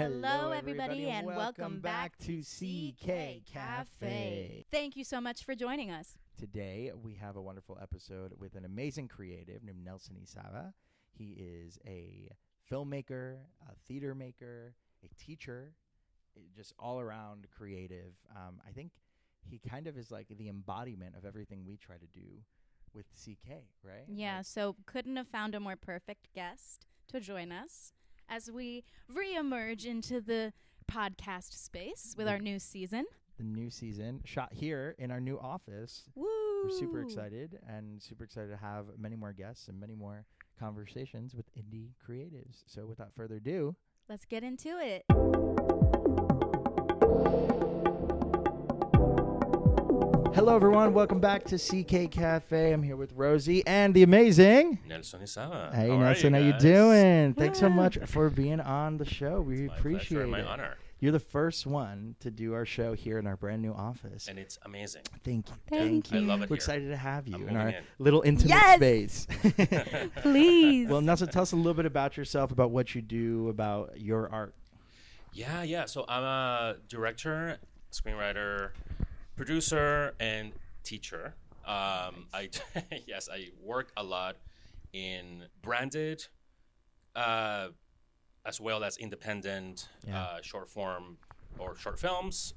Hello, everybody, and welcome back to CK Café. Thank you so much for joining us. Today, we have a wonderful episode with an amazing creative named Nelson Isava. He is a filmmaker, a theater maker, a teacher, just all-around creative. I think he kind of is like the embodiment of everything we try to do with CK, right? Yeah, so couldn't have found a more perfect guest to join us as we re-emerge into the podcast space with our new season. The new season shot here in our new office. Woo! We're super excited to have many more guests and many more conversations with indie creatives. So without further ado, let's get into it. Hello, everyone. Welcome back to CK Café. I'm here with Rosie and the amazing Nelson Isava. Hey, how Nelson, how you doing? Thanks so much for being on the show. We appreciate it. My honor. You're the first one to do our show here in our brand new office. And it's amazing. Thank you. Thank you. I love it. We're excited to have you I'm in our moving in. little intimate Yes! space. Please. Well, Nelson, tell us a little bit about yourself, about what you do, about your art. Yeah. So I'm a director, screenwriter, producer, and teacher. I work a lot in branded, as well as independent short form or short films,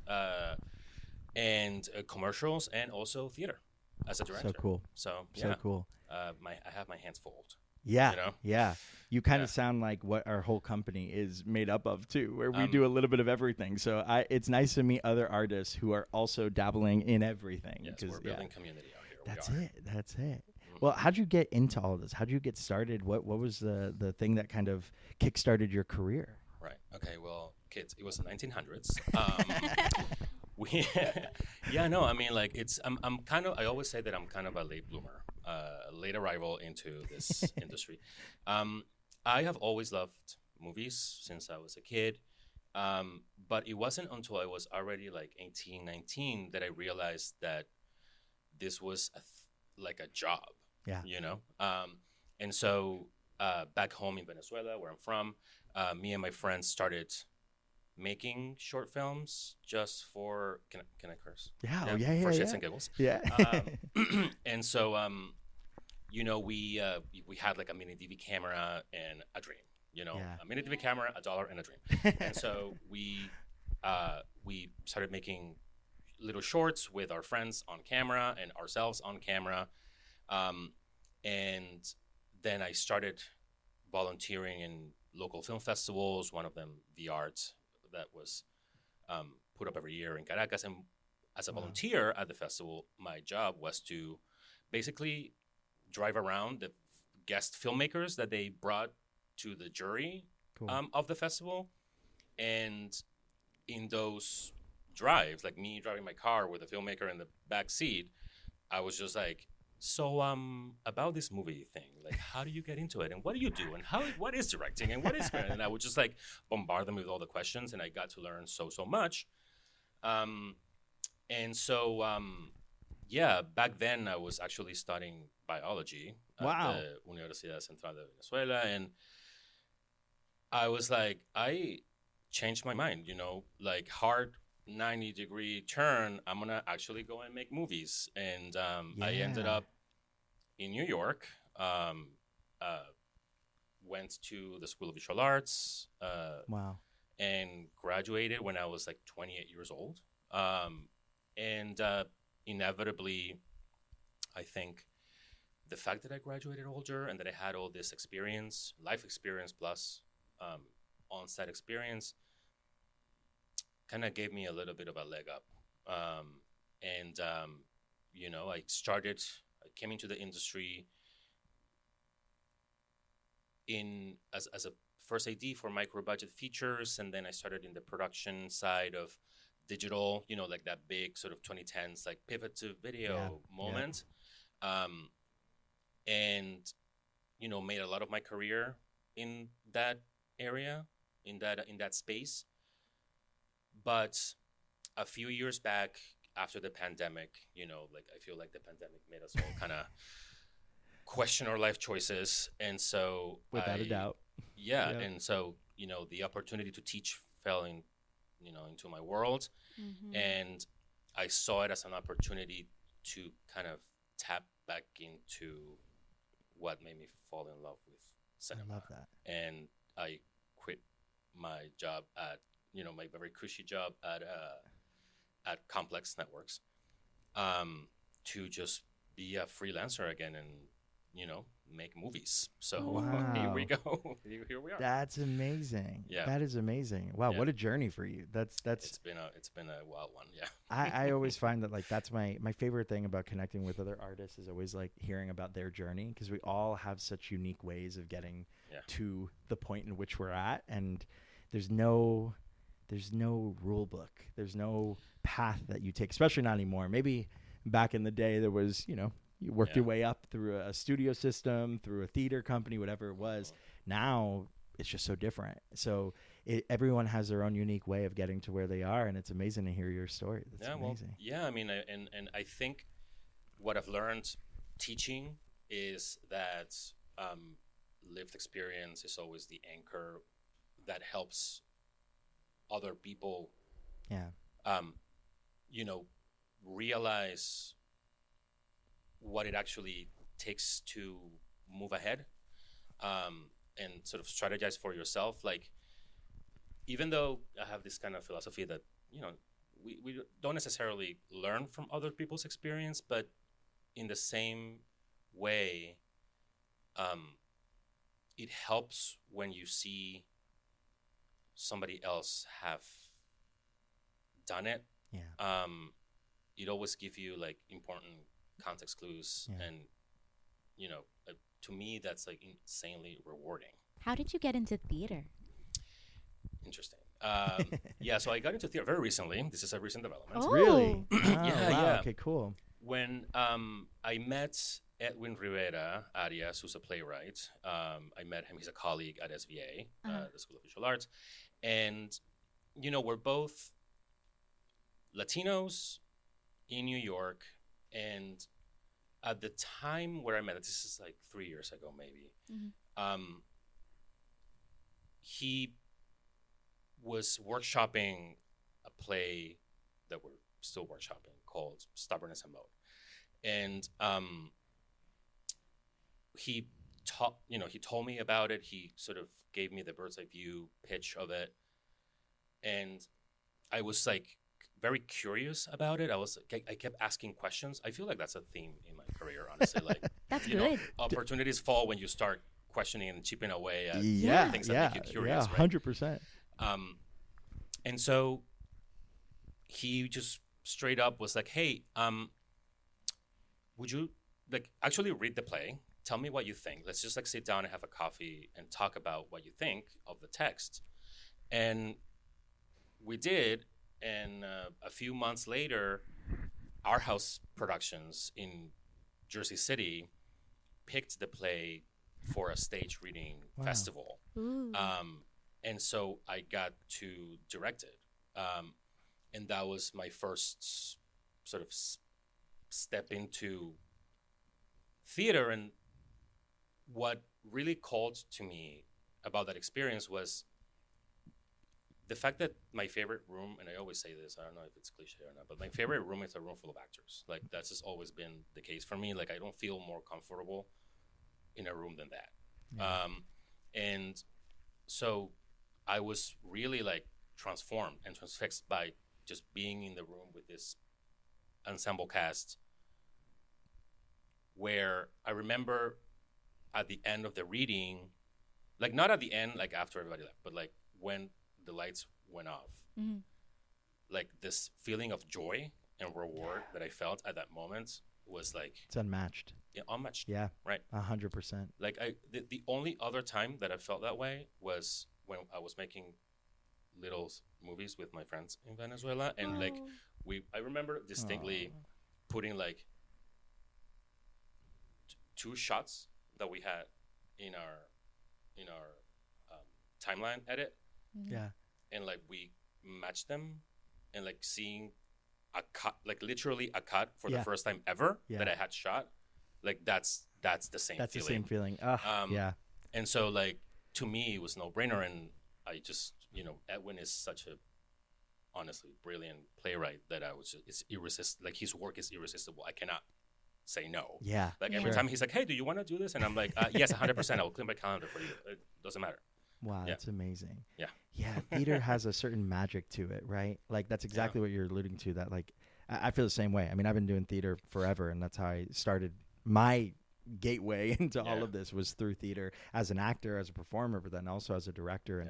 and commercials, and also theater as a director. So cool. So cool. I have my hands full. Yeah, You know? yeah. You kind of sound like what our whole company is made up of too, where we do a little bit of everything. So it's nice to meet other artists who are also dabbling in everything. Yes, we're building community out here. That's it. Well, how'd you get into all of this? How'd you get started? What was the thing that kind of kickstarted your career? Right. Okay. Well, kids, it was the 1900s. I always say that I'm kind of a late bloomer, late arrival into this industry. I have always loved movies since I was a kid. But it wasn't until I was already like 18, 19 that I realized that this was like a job. Yeah. You know? And so back home in Venezuela, where I'm from, me and my friends started making short films just for can I curse? Yeah. For shits and giggles. Yeah. And so we had like a mini DV camera and a dream. A mini DV camera, $1, and a dream. And so we started making little shorts with our friends on camera and ourselves on camera. And then I started volunteering in local film festivals, one of them, The Art, that was put up every year in Caracas. And as a volunteer at the festival, my job was to basically drive around the guest filmmakers that they brought to the jury of the festival. And in those drives, like me driving my car with a filmmaker in the back seat, I was just like, so about this movie thing, like how do you get into it, and what do you do, and what is directing, and what is and I would just like bombard them with all the questions, and I got to learn so much. And so back then I was actually studying biology at the Universidad Central de Venezuela, and I was like, I changed my mind, like hard 90-degree turn. I'm gonna actually go and make movies, and I ended up in New York. Went to the School of Visual Arts. And graduated when I was like 28 years old. And inevitably, I think the fact that I graduated older and that I had all this experience, life experience plus on-set experience, kind of gave me a little bit of a leg up. I came into the industry as a first AD for micro budget features, and then I started in the production side of digital, like that big sort of 2010s like pivot to video moment. And made a lot of my career in that area, in that space. But a few years back, after the pandemic, I feel like the pandemic made us all kind of question our life choices. And so without a doubt. Yeah. And so the opportunity to teach fell into my world, and I saw it as an opportunity to kind of tap back into what made me fall in love with cinema. I love that. And I quit my job at my very cushy job at Complex Networks, to just be a freelancer again and make movies. So here we go. Here we are. That's amazing. Yeah, that is amazing. Wow, what a journey for you. That's it's been a wild one. Yeah. I always find that like that's my favorite thing about connecting with other artists is always like hearing about their journey, because we all have such unique ways of getting to the point in which we're at, and there's no rule book. There's no path that you take, especially not anymore. Maybe back in the day there was, you worked your way up through a studio system, through a theater company, whatever it was. Now it's just so different. So everyone has their own unique way of getting to where they are, and it's amazing to hear your story. That's amazing. I mean, and I think what I've learned teaching is that lived experience is always the anchor that helps other people realize what it actually takes to move ahead, and sort of strategize for yourself. Like, even though I have this kind of philosophy that we don't necessarily learn from other people's experience, but in the same way, it helps when you see somebody else have done it. It always gives you like important context clues, and to me that's like insanely rewarding. How did you get into theater? Interesting. So I got into theater very recently. This is a recent development. Oh. Really? Yeah. Okay, cool. When I met Edwin Rivera Arias, who's a playwright, I met him. He's a colleague at SVA, the School of Visual Arts, and we're both Latinos in New York. And at the time where I met, this is like 3 years ago, maybe, he was workshopping a play that we're still workshopping called Stubbornness and Mode. And he told me about it. He sort of gave me the bird's eye view pitch of it. And I was like very curious about it. I kept asking questions. I feel like that's a theme in my career, honestly. Like, that's good. Opportunities fall when you start questioning and chipping away at things that make you curious. Yeah, 100%. And so he just straight up was like, "Hey, would you like actually read the play? Tell me what you think. Let's just like sit down and have a coffee and talk about what you think of the text." And we did. And a few months later, Our House Productions in Jersey City picked the play for a stage reading festival. And so I got to direct it. And that was my first sort of step into theater. And what really called to me about that experience was the fact that my favorite room, and I always say this, I don't know if it's cliche or not, but my favorite room is a room full of actors. Like, that's just always been the case for me. Like, I don't feel more comfortable in a room than that. Yeah. And so I was really like transformed and transfixed by just being in the room with this ensemble cast, where I remember at the end of the reading, like not at the end, like after everybody left, but like when the lights went off, like this feeling of joy and reward that I felt at that moment was like, it's unmatched. Yeah, unmatched. Yeah, right. 100%. Like the only other time that I felt that way was when I was making little movies with my friends in Venezuela, and like I remember distinctly putting like two shots that we had in our timeline edit. Yeah. And like we matched them, and like seeing a cut, like literally a cut for the first time ever that I had shot, like that's the same. That's feeling. the same feeling. Yeah. And so like to me it was no brainer, and I just, Edwin is such a honestly brilliant playwright that I was just, it's irresistible. Like his work is irresistible. I cannot say no. Yeah. Like every time he's like, hey, do you want to do this? And I'm like, yes, 100%. I will clear my calendar for you. It doesn't matter. Wow, that's amazing. Yeah. Yeah, theater has a certain magic to it, right? Like that's exactly what you're alluding to, that like I feel the same way. I mean, I've been doing theater forever, and that's how I started my gateway into all of this was through theater as an actor, as a performer, but then also as a director. And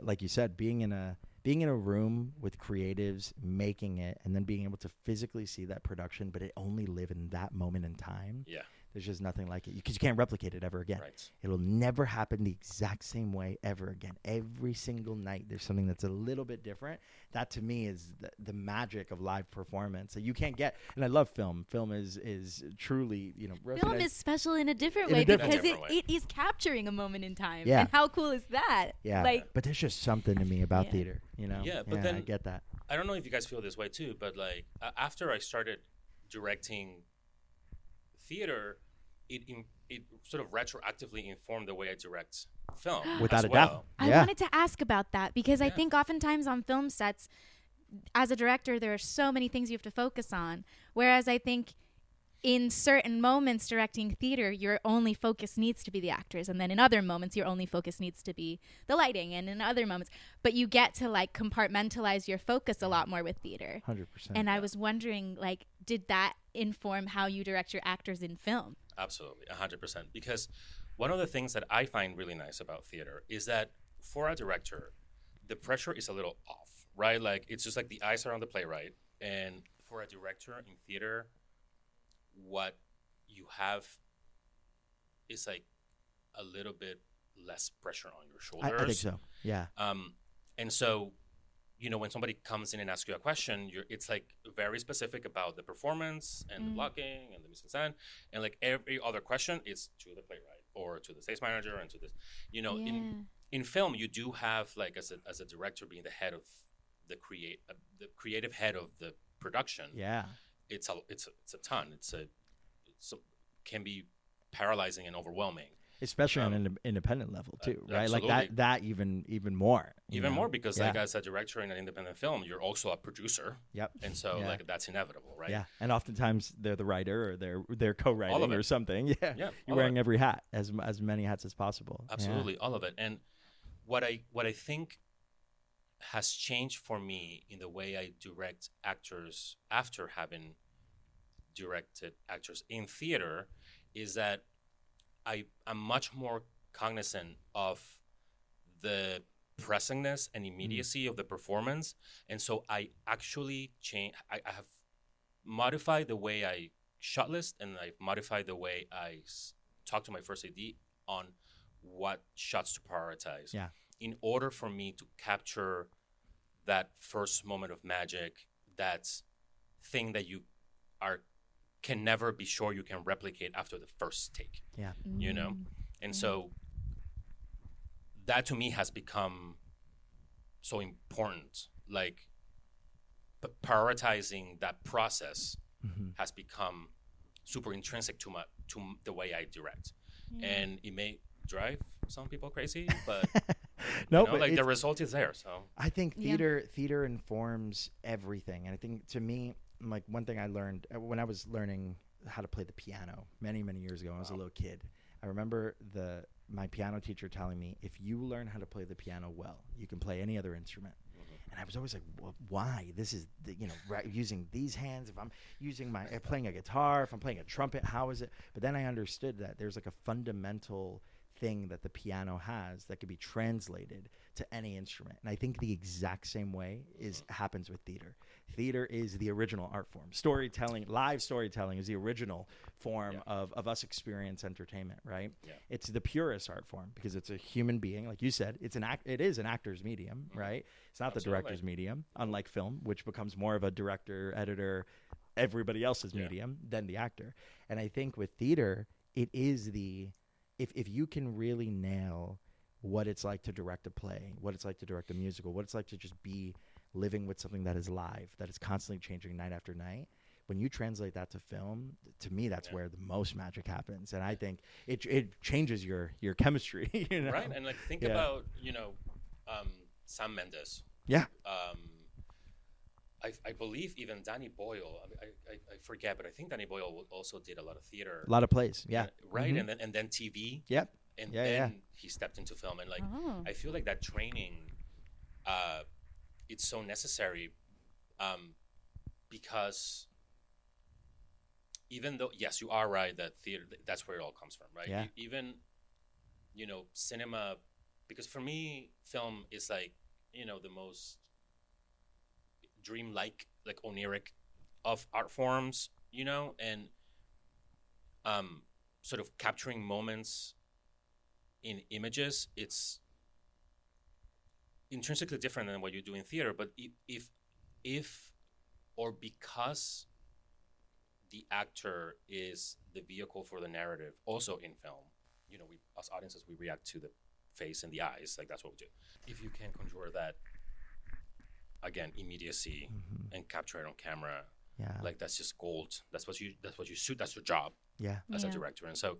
like you said, being in a room with creatives making it, and then being able to physically see that production, but it only live in that moment in time. Yeah. There's just nothing like it, because you can't replicate it ever again. Right. It'll never happen the exact same way ever again. Every single night there's something that's a little bit different. That to me is the magic of live performance that you can't get. And I love film. Film is truly, film is special in a different way because it is capturing a moment in time. Yeah. And how cool is that? Yeah. But there's just something to me about theater, Yeah, but then I get that. I don't know if you guys feel this way too, but like after I started directing theater, it sort of retroactively informed the way I direct film. Without a doubt. I wanted to ask about that because I think oftentimes on film sets, as a director, there are so many things you have to focus on. Whereas I think in certain moments directing theater, your only focus needs to be the actors. And then in other moments, your only focus needs to be the lighting. And in other moments, but you get to like compartmentalize your focus a lot more with theater. 100%. And I was wondering, like, did that inform how you direct your actors in film? Absolutely, 100%. Because one of the things that I find really nice about theater is that for a director, the pressure is a little off, right? Like, it's just like the eyes are on the playwright. And for a director in theater, what you have is like a little bit less pressure on your shoulders. I think so, yeah. And so, when somebody comes in and asks you a question, it's like very specific about the performance and the blocking and the mise-en-scène, and like every other question is to the playwright or to the stage manager and to this. In film, you do have like as a director being the head of the creative head of the production. Yeah, it's a ton. It can be paralyzing and overwhelming. Especially on an independent level too, right? Absolutely. Like that even more. Even more because like as a director in an independent film, you're also a producer. Yep. And so like that's inevitable, right? Yeah. And oftentimes they're the writer or they're co-writing or something. Yeah. You're wearing every hat, as many hats as possible. Absolutely, all of it. And what I think has changed for me in the way I direct actors after having directed actors in theater is that I'm much more cognizant of the pressingness and immediacy of the performance. And so I actually I have modified the way I shot list, and I've modified the way I talk to my first AD on what shots to prioritize in order for me to capture that first moment of magic, that thing that you can never be sure you can replicate after the first take. Yeah. And so that to me has become so important. Like prioritizing that process has become super intrinsic to the way I direct. And it may drive some people crazy, but but the result is there. So I think theater informs everything. And I think to me, like one thing I learned when I was learning how to play the piano many years ago when I was a little kid, I remember my piano teacher telling me, if you learn how to play the piano well, you can play any other instrument. And I was always like, well, why? This is using these hands. If I'm playing a guitar, if I'm playing a trumpet, how is it? But then I understood that there's like a fundamental thing that the piano has that could be translated to any instrument. And I think the exact same way happens with theater. Theater is the original art form. Live storytelling is the original form of us experience entertainment, right? Yeah. It's the purest art form because it's a human being, like you said. It is an actor's medium, right? It's not the director's medium, unlike film, which becomes more of a director, editor, everybody else's medium than the actor. And I think with theater, it is if you can really nail what it's like to direct a play, what it's like to direct a musical, what it's like to just be living with something that is live, that is constantly changing night after night. When you translate that to film, to me, that's where the most magic happens. And I think it changes your chemistry. Right? And like think about, Sam Mendes. Yeah. I believe even Danny Boyle. I forget, but I think Danny Boyle also did a lot of theater. A lot of plays. Yeah. Right, Mhm. and then TV. Yep. And Yeah, then yeah. he stepped into film, and like Oh. I feel like that training, it's so necessary, because even though yes, you are right that theater that's where it all comes from, right? Yeah. Even cinema, because for me, film is like the most dreamlike, like oniric of art forms, and sort of capturing moments in images. It's intrinsically different than what you do in theater, but if or because the actor is the vehicle for the narrative also in film, we as audiences, we react to the face and the eyes, like that's what we do. If you can conjure that, again, immediacy, and capture it on camera, like that's just gold. That's what you shoot. That's your job as a director. And so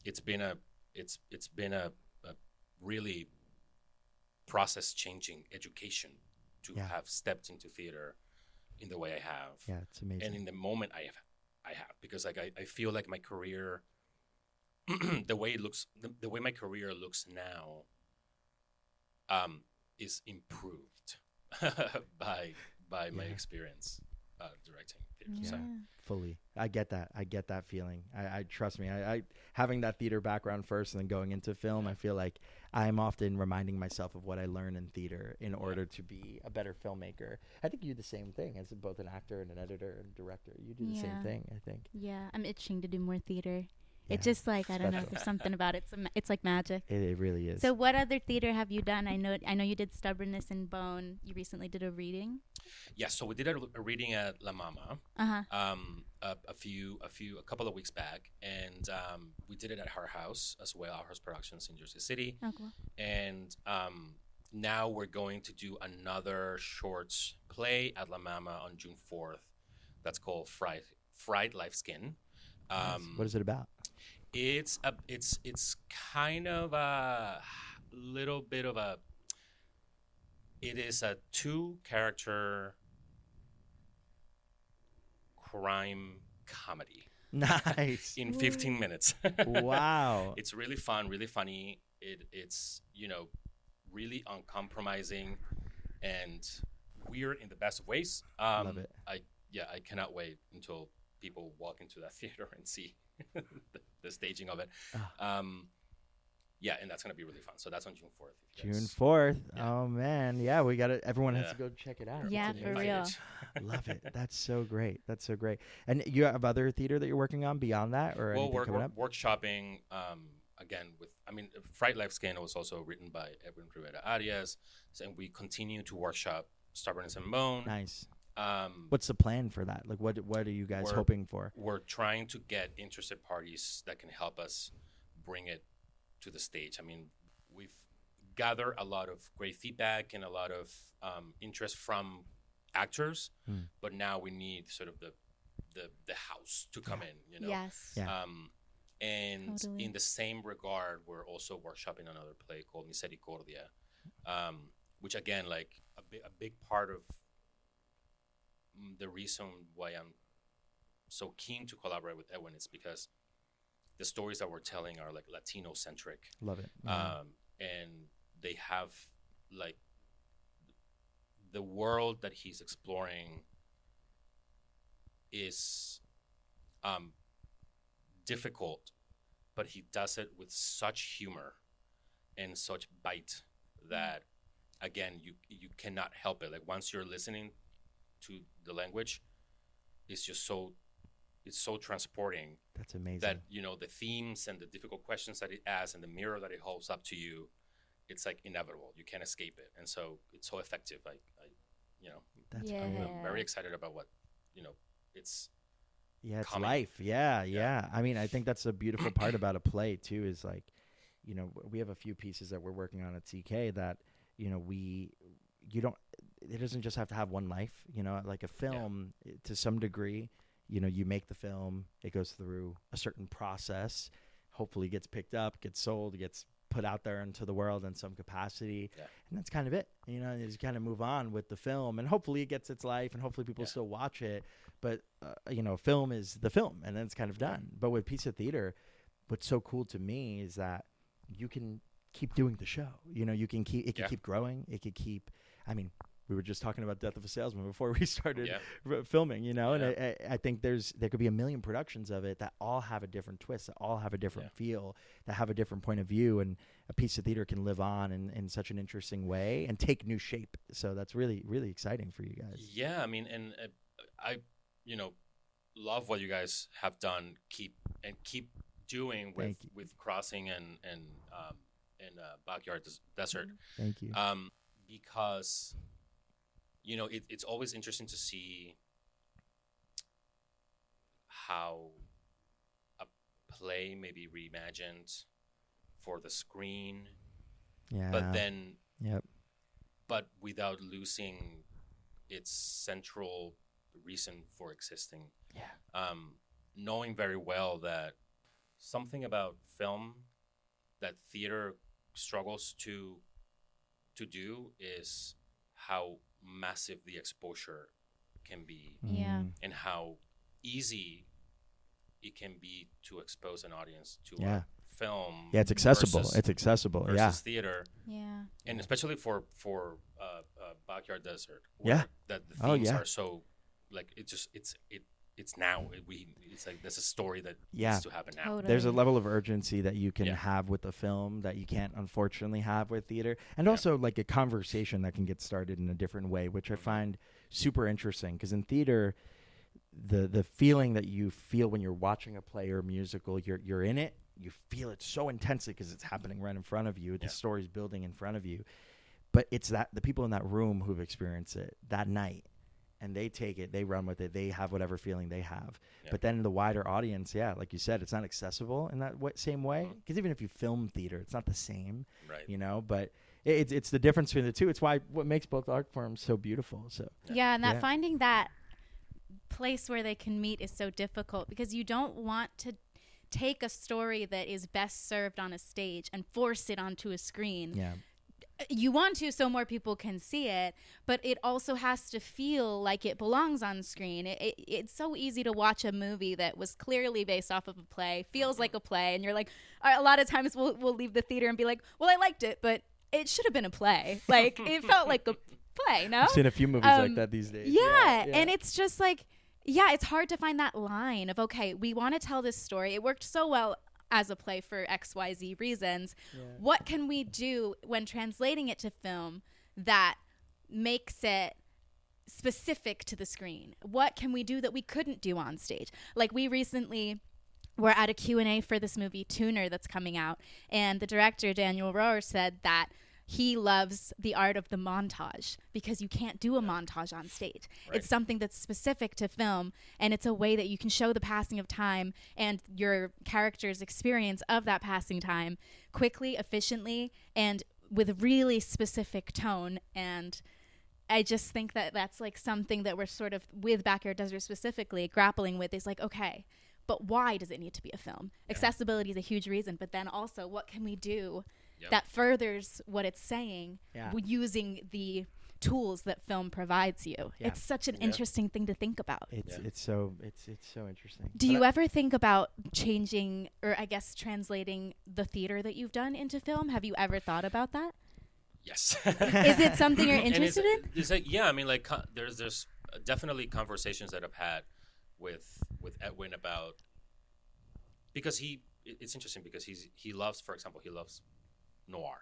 it's been a really process changing education to have stepped into theater in the way I have. Yeah, it's amazing. And in the moment I have, because like I feel like my career, the way it looks, the way my career looks now, is improved by my experience directing theater. Yeah. So. Fully. I get that feeling. I trust me. I having that theater background first and then going into film, I feel like I'm often reminding myself of what I learned in theater in order to be a better filmmaker. I think you do the same thing as both an actor and an editor and director. You do the same thing, I think. Yeah, I'm itching to do more theater. Yeah, It's just like, I don't know, special. there's something about it. It's like magic. It really is. So what other theater have you done? I know you did Stubbornness and Bone. You recently did a reading. Yeah, so we did a reading at La Mama, a couple of weeks back, and we did it at her house as well, our house productions in Jersey City. Oh, cool. And now we're going to do another short play at La Mama on June 4th. That's called Fried Life Skin. Nice. What is it about? It's kind of a little bit of a. It is a 2-character crime comedy. Nice. In 15 minutes. Wow. It's really fun, really funny. It's really uncompromising and weird in the best of ways. Love it. I cannot wait until people walk into that theater and see the staging of it. And that's going to be really fun. So that's on June 4th. June 4th. Yeah. Oh, man. Yeah, we got it. Everyone has to go check it out. Yeah, for real. Love it. That's so great. That's so great. And you have other theater that you're working on beyond that? Or we're coming up? workshopping, again, Fright Life Skin was also written by Edwin Rivera Arias. And we continue to workshop Stubbornness and Bone. Nice. What's the plan for that? Like, what are you guys hoping for? We're trying to get interested parties that can help us bring it to the stage. I mean, we've gathered a lot of great feedback and a lot of interest from actors, but now we need sort of the house to come in. Yes. Yeah. And totally. in the same regard, we're also workshopping another play called Misericordia, which again, like a big part of the reason why I'm so keen to collaborate with Edwin is because the stories that we're telling are like Latino centric. Love it. And they have like the world that he's exploring is difficult, but he does it with such humor and such bite that again you cannot help it. Like once you're listening to the language, it's just so transporting. That's amazing. That the themes and the difficult questions that it asks and the mirror that it holds up to you, it's like inevitable. You can't escape it, and so it's so effective. That's I'm very excited about what it's. Yeah, it's coming. life. Yeah. I mean, I think that's a beautiful part about a play too. Is like, we have a few pieces that we're working on at CK that it doesn't just have to have one life. Like a film to some degree. You make the film, it goes through a certain process, hopefully gets picked up, gets sold, gets put out there into the world in some capacity. Yeah. And that's kind of it. You know, you just kind of move on with the film, and hopefully it gets its life, and hopefully people still watch it. But, you know, film is the film, and then it's kind of done. But with piece of theater, what's so cool to me is that you can keep doing the show. You know, you can keep, it can keep growing. It could keep, I mean, we were just talking about Death of a Salesman before we started filming, you know, and I think there could be a million productions of it that all have a different twist, that all have a different feel, that have a different point of view, and a piece of theater can live on in such an interesting way and take new shape. So that's really, really exciting for you guys. Yeah, I mean, and I, you know, love what you guys have done. Keep doing with Crossing and Backyard Desert. Thank you. Because, you know, it's always interesting to see how a play may be reimagined for the screen, but then, but without losing its central reason for existing. Knowing very well that something about film that theater struggles to do is how massive the exposure can be, and how easy it can be to expose an audience to a film. Yeah, it's accessible. Versus theater. Yeah. And especially for Backyard Desert. That the themes are so, like, it's now. It's like there's a story that needs to happen now. Totally. There's a level of urgency that you can have with the film that you can't unfortunately have with theater, and also like a conversation that can get started in a different way, which I find super interesting. Because in theater, the feeling that you feel when you're watching a play or a musical, you're in it. You feel it so intensely because it's happening right in front of you. The story's building in front of you, but it's that the people in that room who've experienced it that night. And they take it, they run with it, they have whatever feeling they have. But then the wider audience, like you said, it's not accessible in that same way. Because even if you film theater, it's not the same, you know. But it's the difference between the two. It's what makes both art forms so beautiful. So and that finding that place where they can meet is so difficult, because you don't want to take a story that is best served on a stage and force it onto a screen. You want to so more people can see it, but it also has to feel like it belongs on screen. It's so easy to watch a movie that was clearly based off of a play, feels like a play, and you're like, a lot of times we'll leave the theater and be like, well, I liked it, but it should have been a play. Like, it felt like a play, no? I've seen a few movies like that these days. And it's just like, it's hard to find that line of, okay, we want to tell this story. It worked so well as a play for XYZ reasons. What can we do when translating it to film that makes it specific to the screen? What can we do that we couldn't do on stage? Like, we recently were at a Q&A for this movie Tuner that's coming out, and the director, Daniel Rohr, said that he loves the art of the montage because you can't do a montage on stage. It's something that's specific to film, and it's a way that you can show the passing of time and your character's experience of that passing time quickly, efficiently, and with really specific tone. And I just think that that's like something that we're sort of, with Backyard Desert specifically, grappling with, is like, okay, but why does it need to be a film? Accessibility is a huge reason, but then also what can we do that furthers what it's saying using the tools that film provides you? It's such an interesting thing to think about. It's so interesting. Do you ever think about changing, or I guess translating, the theater that you've done into film? Have you ever thought about that? Yes. Is it something you're interested in? It's like, I mean, like, there's definitely conversations that I've had with Edwin about, because it's interesting because he loves, for example, noir,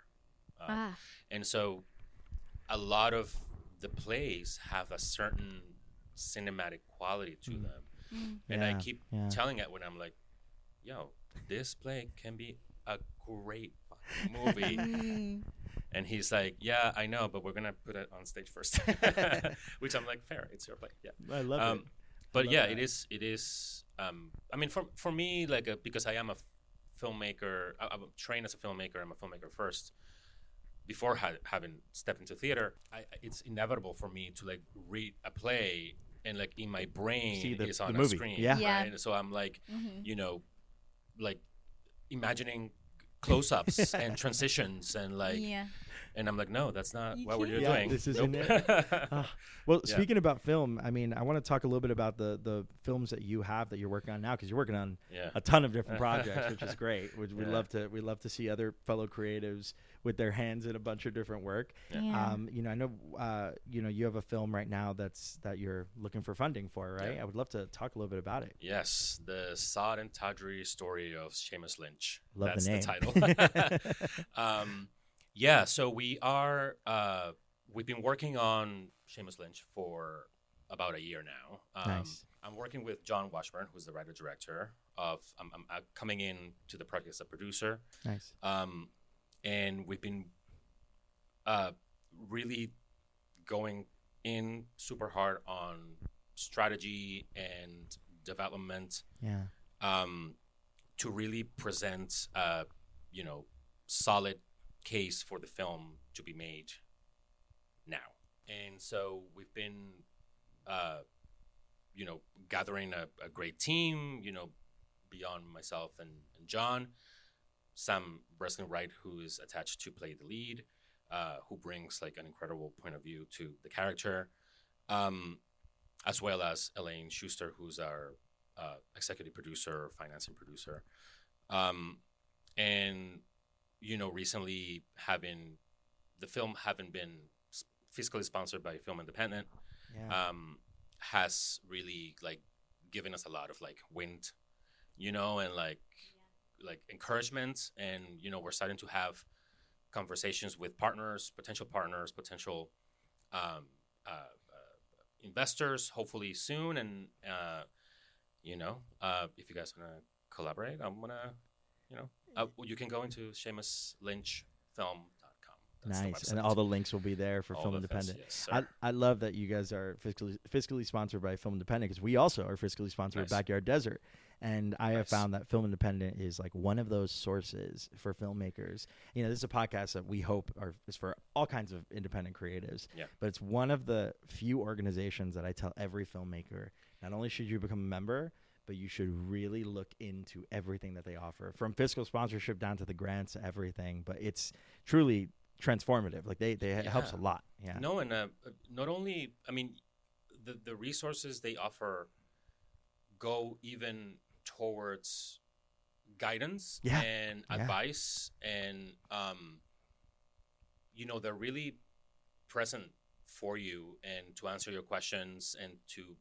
and so a lot of the plays have a certain cinematic quality to them, and I keep telling it when I'm like, yo, this play can be a great movie. And he's like, yeah, I know, but we're gonna put it on stage first. Which I'm like, fair, it's your play. I love it. But it is I mean, for me, like, because I am a filmmaker, I'm trained as a filmmaker. I'm a filmmaker first. Before having stepped into theater, it's inevitable for me to like read a play and like in my brain is on a screen. Right? And so I'm like, you know, like imagining close-ups and transitions and like, Yeah. and I'm like, no, that's not You what we're can't. doing. This isn't Nope. it. Well, Yeah. speaking about film, I mean, I want to talk a little bit about the films that you have that you're working on now, because you're working on Yeah. a ton of different projects, which is great. We Yeah. love to see other fellow creatives with their hands in a bunch of different work. Yeah. You know, I know you have a film right now that you're looking for funding for, right? Yeah. I would love to talk a little bit about it. Yes, the Saad and Tadri story of Seamus Lynch. Love That's the name. title. Yeah, so we are. We've been working on Seamus Lynch for about a year now. Nice. I'm working with John Washburn, who's the writer director of. I'm coming in to the project as a producer. Nice. And we've been really going in super hard on strategy and development. Yeah. To really present solid case for the film to be made now. And so we've been gathering a great team, beyond myself and John. Sam Breslin-Wright, who is attached to play the lead, who brings like an incredible point of view to the character, as well as Elaine Schuster, who's our executive producer, financing producer. And, recently the film having been fiscally sponsored by Film Independent, Yeah. has really like given us a lot of like wind, and like encouragement. And, we're starting to have conversations with potential investors, hopefully soon. And, if you guys want to collaborate, I'm going to, you can go into SeamusLynchFilm.com. That's the Nice. website. And all the links will be there for All Film the Independent. yes, sir. I love that you guys are fiscally sponsored by Film Independent, because we also are fiscally sponsored Nice. by Backyard Desert. And I have Nice. found that Film Independent is like one of those sources for filmmakers. This is a podcast that we hope is for all kinds of independent creatives. Yeah. But it's one of the few organizations that I tell every filmmaker, not only should you become a member, but you should really look into everything that they offer, from fiscal sponsorship down to the grants, everything. But it's truly transformative. Like it helps a lot. Yeah. No, and not only, I mean, the resources they offer go even towards guidance Yeah. and Yeah. advice, and they're really present for you and to answer your questions and to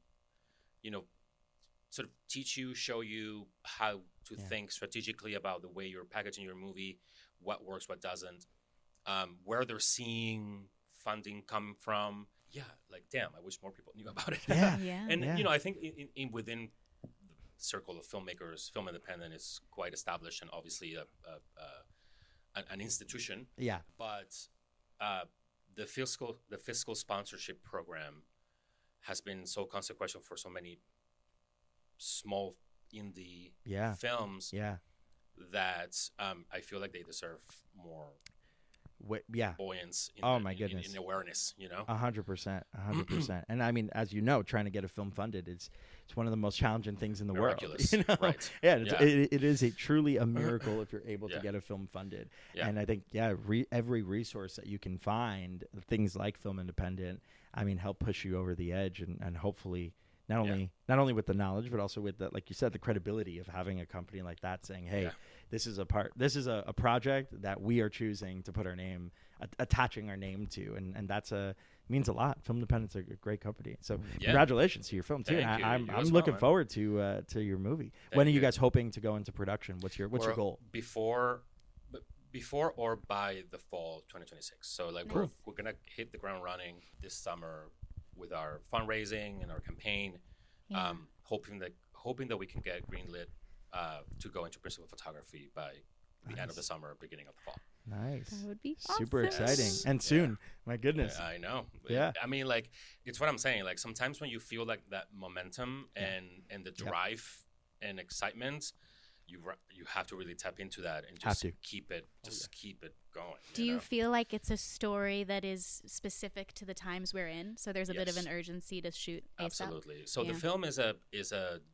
sort of teach you, show you how to think strategically about the way you're packaging your movie, what works, what doesn't, where they're seeing funding come from. Yeah, like, damn, I wish more people knew about it. Yeah. Yeah. And, Yeah. I think in within the circle of filmmakers, Film Independent is quite established and obviously an institution. Yeah. But the fiscal sponsorship program has been so consequential for so many small indie films Yeah. that I feel like they deserve more Yeah. buoyance My goodness. in awareness, 100%. 100%. And I mean, as you know, trying to get a film funded, it's one of the most challenging things in the Miraculous, world. right. Yeah. Yeah. It is truly a miracle if you're able to Yeah. get a film funded. Yeah. And I think, every resource that you can find, things like Film Independent, I mean, help push you over the edge and hopefully not only with the knowledge, but also with the, like you said, the credibility of having a company like that saying, hey, this is a project that we are choosing to put our name, attaching our name to. And that's means a lot. Film Independent's a great company. So congratulations to your film too. Thank you. I'm You as looking well, man. forward to your movie. Thank When are you you. guys hoping to go into production? What's your goal? Before or by the fall 2026. So like Nice. we're gonna hit the ground running this summer with our fundraising and our campaign. Yeah. Hoping that we can get greenlit to go into principal photography by the end of the summer, beginning of the fall. Nice. That would be Super awesome. exciting. Yes. And soon. My goodness. I know. Yeah. I mean, like, it's what I'm saying. Like, sometimes when you feel like that momentum and the drive and excitement, you have to really tap into that and just keep it going. Do you feel like it's a story that is specific to the times we're in? So there's a bit of an urgency to shoot ASAP? Absolutely. So the film is a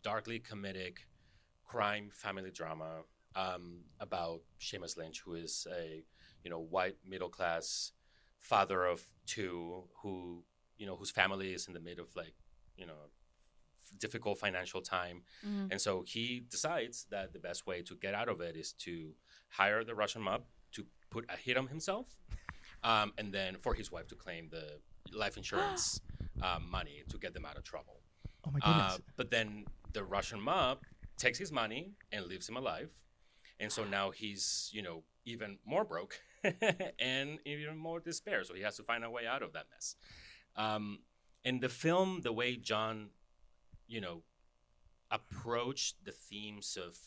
darkly comedic crime family drama about Seamus Lynch, who is a white middle class father of two who whose family is in the middle of difficult financial time. And so he decides that the best way to get out of it is to hire the Russian mob to put a hit on himself, and then for his wife to claim the life insurance money to get them out of trouble. Oh my goodness. But then the Russian mob takes his money and leaves him alive. And so now he's, even more broke and even more despair. So he has to find a way out of that mess. And the film, the way John, approached the themes of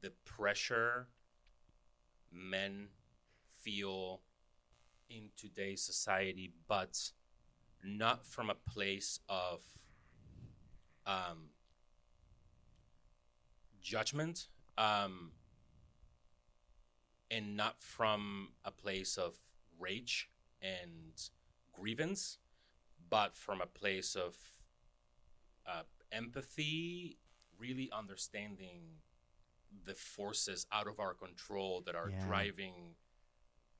the pressure men feel in today's society, but not from a place of judgment, and not from a place of rage and grievance, but from a place of empathy, really understanding the forces out of our control that are driving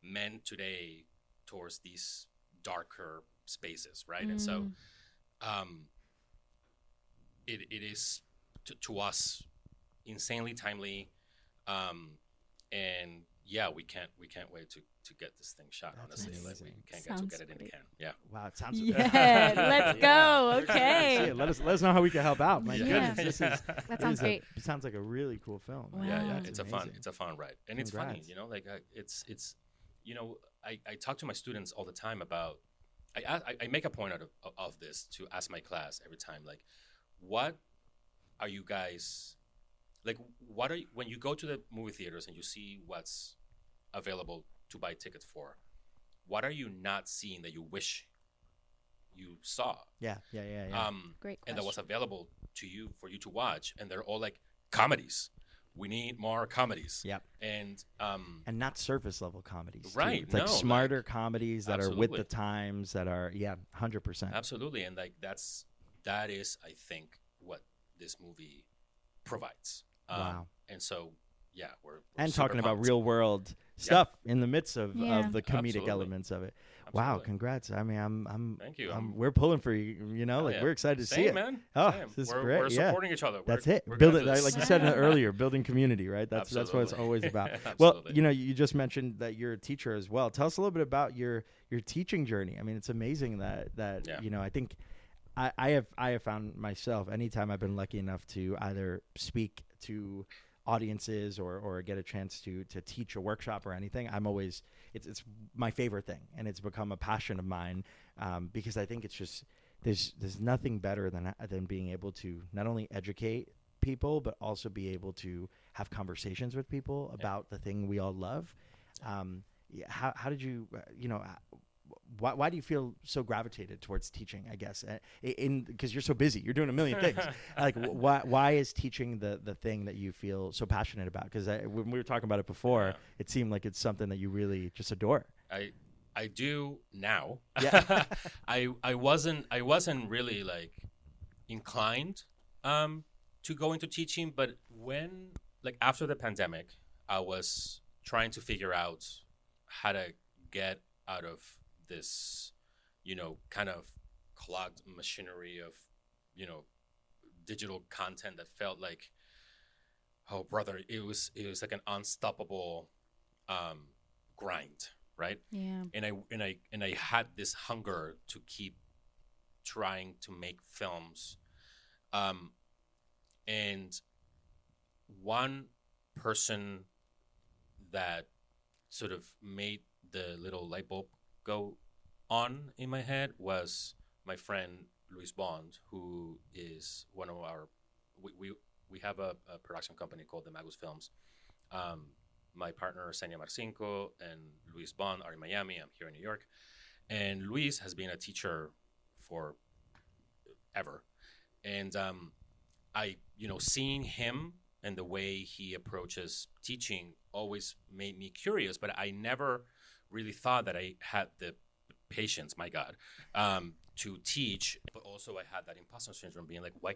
men today towards these darker spaces, right? And so it is to us insanely timely, and we can't wait to get this thing shot. That's honestly, amazing. We can't Sounds get it in the great. can. Yeah. Wow, it sounds. Yeah, let's go. Okay. Let us know how we can help out. My Yeah. goodness, That sounds great. It sounds like a really cool film. Wow. Yeah, That's it's a fun ride, and it's funny, Congrats. it's I talk to my students all the time about. I make a point out of this to ask my class every time, like, what are you guys like? What are you, when you go to the movie theaters and you see what's available to buy tickets for? What are you not seeing that you wish you saw? Yeah. Great question. And that was available to you for you to watch, and they're all like comedies. We need more comedies. Yep. And not surface level comedies. too. Right, It's like no, smarter comedies that are with absolutely. the times, that are 100%. absolutely, and that is I think what this movie provides. Wow. And so we're And super talking about pumped. real world stuff in the midst of Yeah. the comedic Absolutely. elements of it. Wow, Absolutely. congrats. I mean, I'm Thank you. we're pulling for you, Yeah. we're excited to Same, see it. man. Oh, Same. this is we're, great. We're Yeah. supporting each other. That's We're it. gonna Build do it, this. like you said earlier, building community, right? That's what it's Absolutely. always about. Well, Absolutely. you just mentioned that you're a teacher as well. Tell us a little bit about your teaching journey. I mean, it's amazing that Yeah. I think I have found myself, anytime I've been lucky enough to either speak to audiences or get a chance to teach a workshop or anything, I'm always it's my favorite thing, and it's become a passion of mine, because I think it's just there's nothing better than being able to not only educate people but also be able to have conversations with people about the thing we all love. How did you why do you feel so gravitated towards teaching, I guess, because you're so busy, you're doing a million things. Like, why is teaching the thing that you feel so passionate about? Because when we were talking about it before, it seemed like it's something that you really just adore. I do now. Yeah. I wasn't really like inclined to go into teaching, but when after the pandemic, I was trying to figure out how to get out of this, kind of clogged machinery of, digital content that felt like, oh brother, it was like an unstoppable grind, right? Yeah. And I had this hunger to keep trying to make films, and one person that sort of made the little light bulb go on in my head was my friend Luis Bond, who is one of our we have a production company called the Magus Films. My partner Senia Marcinko and Luis Bond are in Miami. I'm here in New York, and Luis has been a teacher for ever, and I seeing him and the way he approaches teaching always made me curious, but I never really thought that I had the patience, my God, to teach. But also I had that imposter syndrome, being like, why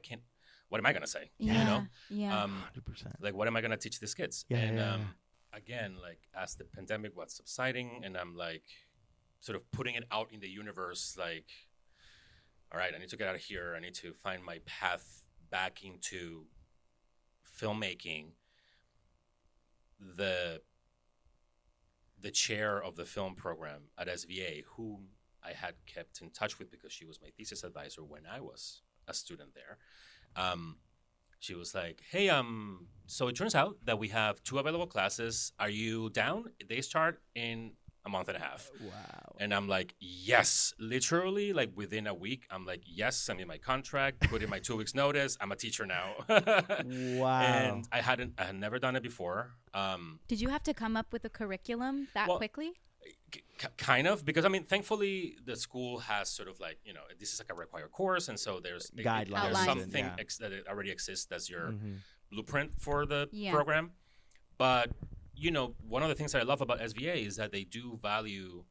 what am I gonna say? Yeah. You know, Yeah. 100%. like what am I gonna teach these kids? Yeah, And yeah. again, like as the pandemic was subsiding, and I'm like sort of putting it out in the universe, like, all right, I need to get out of here. I need to find my path back into filmmaking. The chair of the film program at SVA, whom I had kept in touch with because she was my thesis advisor when I was a student there, she was like, hey, so it turns out that we have 2 available classes. Are you down? They start in a month and a half. Wow. And I'm like, yes, literally, like within a week, I'm like, yes, send me my contract, put in my 2 weeks notice. I'm a teacher now. Wow. And I had never done it before. Did you have to come up with a curriculum that quickly? Kind of, because I mean, thankfully the school has sort of like, you know, this is like a required course. And so there's guidelines. there's Outlines. something Yeah. that it already exists as your Mhm. blueprint for the Yeah. program. But, you know, one of the things that I love about SVA is that they do value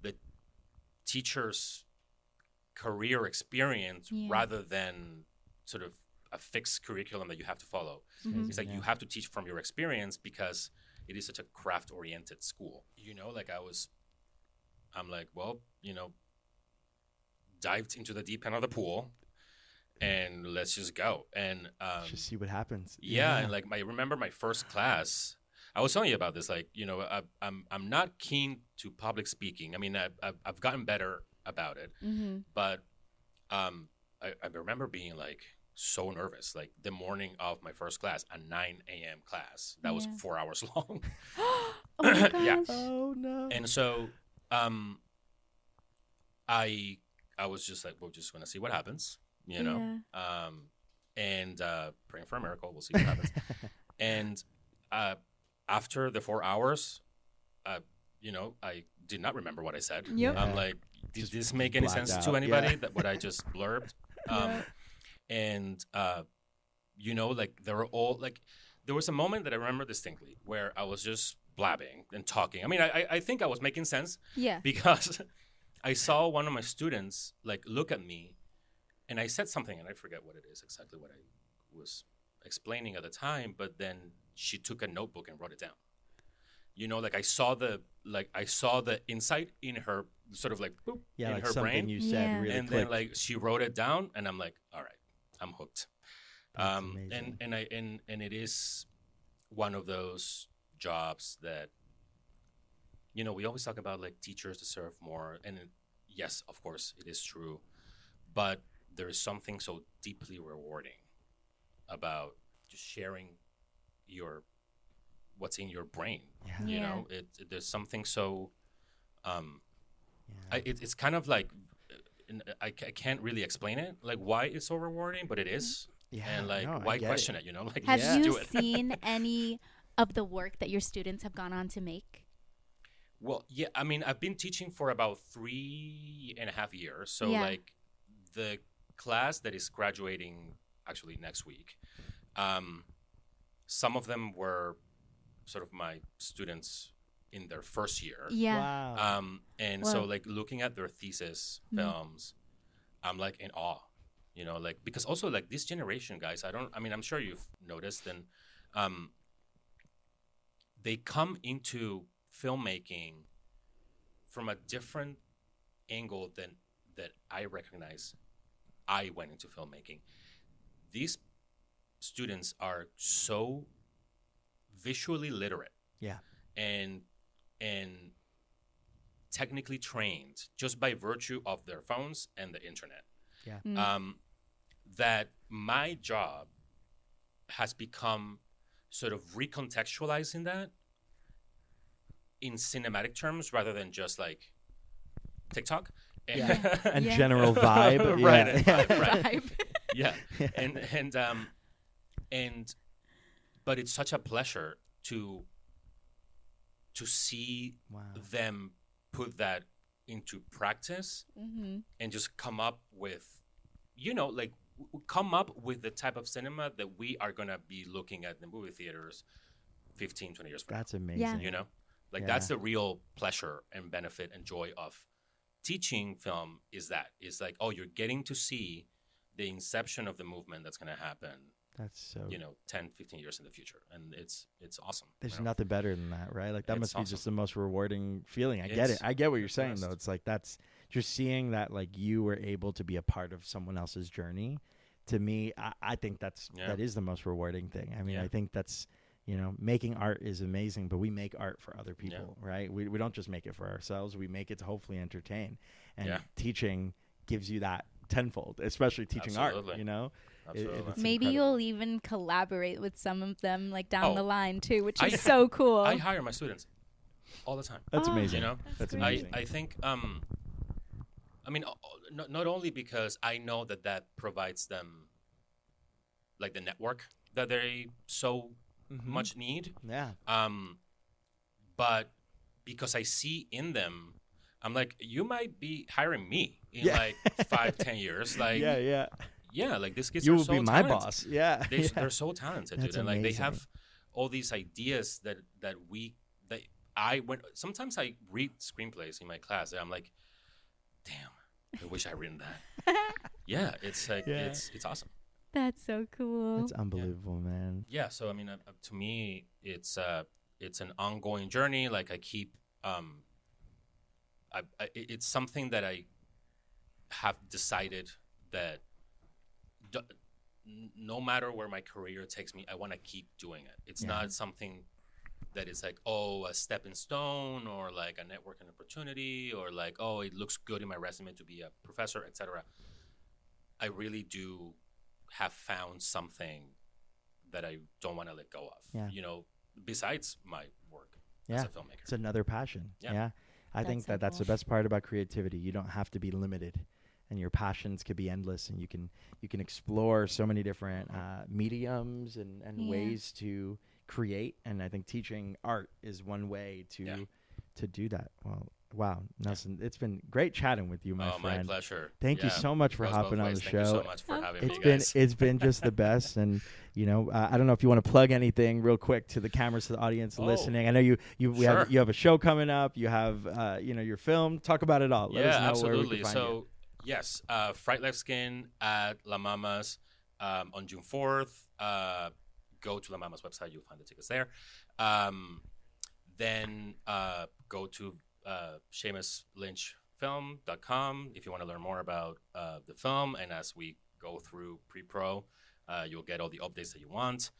the teacher's career experience Yeah. rather than sort of a fixed curriculum that you have to follow. Mhm. It's like you have to teach from your experience because it is such a craft-oriented school. You know, like I'm like, well, you know, dived into the deep end of the pool and let's just go. And Just see what happens. yeah, and like I remember my first class. I was telling you about this. Like, you know, I'm not keen to public speaking. I mean, I've gotten better about it, Mm-hmm. but I remember being like so nervous. Like the morning of my first class, a 9 a.m. class that was Yeah. 4 hours long. Oh my gosh. Yeah. Oh no. And so, I was just like, we're just gonna see what happens, you know, and praying for a miracle. We'll see what happens. And after the 4 hours, you know, I did not remember what I said. Yep. I'm like, did Just this make any blacked sense to out. anybody? Yeah. That what I just blurbed? Yeah. And you know, like there was a moment that I remember distinctly where I was just blabbing and talking. I mean, I think I was making sense Yeah. because I saw one of my students like look at me, and I said something, and I forget what it is exactly what I was explaining at the time. But then she took a notebook and wrote it down. You know, like I saw the insight in her sort of like boop Yeah, in like her something brain, you said Yeah. really and clicked. then like she wrote it down, and I'm like, all right, I'm hooked. That's amazing. And it is one of those jobs that, you know, we always talk about like teachers deserve more, and yes, of course, it is true, but there is something so deeply rewarding about just sharing what's in your brain. Yeah. You Yeah. know, there's something so. Yeah. It's kind of like I can't really explain it, like why it's so rewarding, but it is. Yeah, And like, no, I why get question it. it? You know, like Have just you do it. seen any of the work that your students have gone on to make? Well, yeah, I mean, I've been teaching for about 3.5 years. So, Yeah. like, the class that is graduating actually next week, some of them were sort of my students in their first year. Yeah. Wow. And so, Wow. like, looking at their thesis Mhm. films, I'm like in awe, you know, like, because also, like, this generation, guys, I'm sure you've noticed, and they come into filmmaking from a different angle than that I recognize I went into filmmaking. These students are so visually literate Yeah. and technically trained just by virtue of their phones and the internet. Yeah. That my job has become sort of recontextualizing that in cinematic terms rather than just like TikTok. Yeah. And Yeah. general vibe. Right, Yeah. and vibe, right. Vibe. Yeah. And but it's such a pleasure to see Wow. them put that into practice Mm-hmm. and just come up with, you know, like come up with the type of cinema that we are going to be looking at in the movie theaters 15, 20 years from That's now, amazing. you know? Like Yeah. that's the real pleasure and benefit and joy of teaching film is like, oh, you're getting to see the inception of the movement that's going to happen, That's so. 10, 15 years in the future. And it's awesome. There's nothing better than that, right? Like that It's must be awesome. just the most rewarding feeling. I get it. I get what you're saying though. It's like that's just seeing that like you were able to be a part of someone else's journey. To me, I think that is the most rewarding thing. I mean, I think that's, making art is amazing, but we make art for other people, right? We don't just make it for ourselves. We make it to hopefully entertain. And teaching gives you that tenfold, especially teaching Absolutely. art, Absolutely. Maybe incredible. you'll even collaborate with some of them like down the line too, which is I- so cool. I hire my students all the time. That's Oh, amazing. That's That's great. amazing. I think, I mean, not only because I know that provides them like the network that they so much need, Yeah. but because I see in them, I'm like, you might be hiring me in Yeah. like 5-10 years. Like, yeah. like these kids You are will so be my talented. boss. Yeah. They're so talented, That's dude. And like they amazing. have all these ideas that sometimes I read screenplays in my class and I'm like, damn, I wish I written that. Yeah, it's like it's awesome. That's so cool. It's unbelievable, man. Yeah, so I mean, to me, it's an ongoing journey. Like I keep, it's something that I have decided that no matter where my career takes me, I want to keep doing it. It's not something that is like, a stepping stone or like a networking opportunity or like, it looks good in my resume to be a professor, etc. I really do have found something that I don't want to let go of, besides my work as a filmmaker. It's another passion. Yeah. I think so that's cool. the best part about creativity. You don't have to be limited, and your passions could be endless, and you can explore so many different mediums and ways to create. And I think teaching art is one way to do that. Well, wow, Nelson, it's been great chatting with you, my friend. My pleasure. Thank you so much for hopping on the show. Thank you so much for having me, guys. It's been just the best, and I don't know if you want to plug anything real quick to the cameras, to the audience listening. I know you have a show coming up. You have your film. Talk about it all. Let us know absolutely. where we can find you. Yes, Fright Life Skin at La Mama's on June 4th. Go to La Mama's website. You'll find the tickets there. Then go to SeamusLynchFilm.com if you want to learn more about the film. And as we go through pre-pro, you'll get all the updates that you want.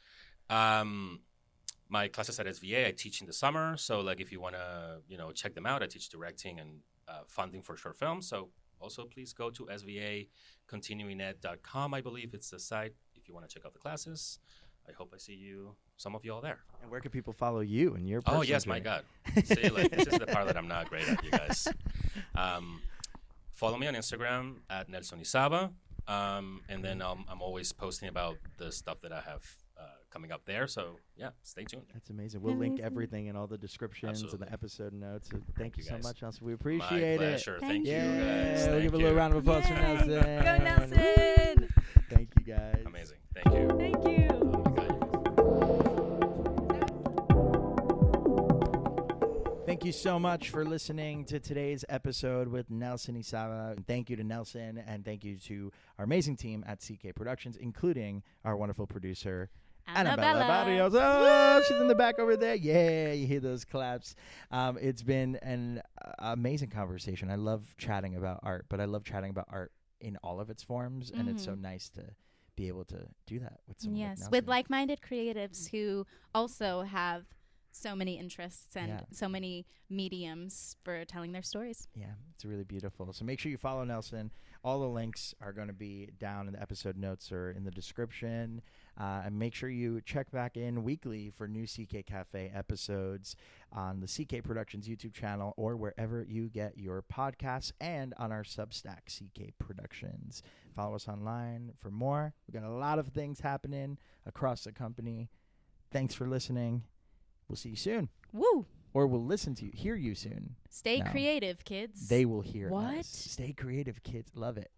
My classes at SVA, I teach in the summer. So like if you want to, check them out, I teach directing and funding for short films. So also please go to SVAContinuingEd.com. I believe it's the site if you want to check out the classes. I hope I see some of you all there. And where can people follow you and your Oh, personal yes, journey? my God. See, this is the part that I'm not great at, you guys. Follow me on Instagram at Nelson Isava. And then I'm always posting about the stuff that I have coming up there. So, yeah, stay tuned. That's amazing. We'll link everything in all the descriptions and Absolutely. the episode notes. So thank you so guys. much, Nelson. We appreciate My it. pleasure. Thank Thank you, you. guys. We'll Thank give a you. little round of applause for Yay. Nelson. Go Nelson! Thank you, guys. Amazing. Thank you. Thank you. Oh, my God. Thank you so much for listening to today's episode with Nelson Isava. And thank you to Nelson, and thank you to our amazing team at CK Productions, including our wonderful producer, Annabella Barrios. Oh, she's in the back over there. Yeah, you hear those claps. It's been an amazing conversation. I love chatting about art, but I love chatting about art in all of its forms, and it's so nice to be able to do that with someone like Nelson. With like-minded creatives who also have so many interests and so many mediums for telling their stories. Yeah, it's really beautiful. So make sure you follow Nelson. All the links are going to be down in the episode notes or in the description. And make sure you check back in weekly for new CK Café episodes on the CK Productions YouTube channel or wherever you get your podcasts, and on our Substack, CK Productions. Follow us online for more. We've got a lot of things happening across the company. Thanks for listening. We'll see you soon. Woo! Or we'll hear you soon. Stay No. creative, kids. They will hear What? us. Stay creative, kids. Love it.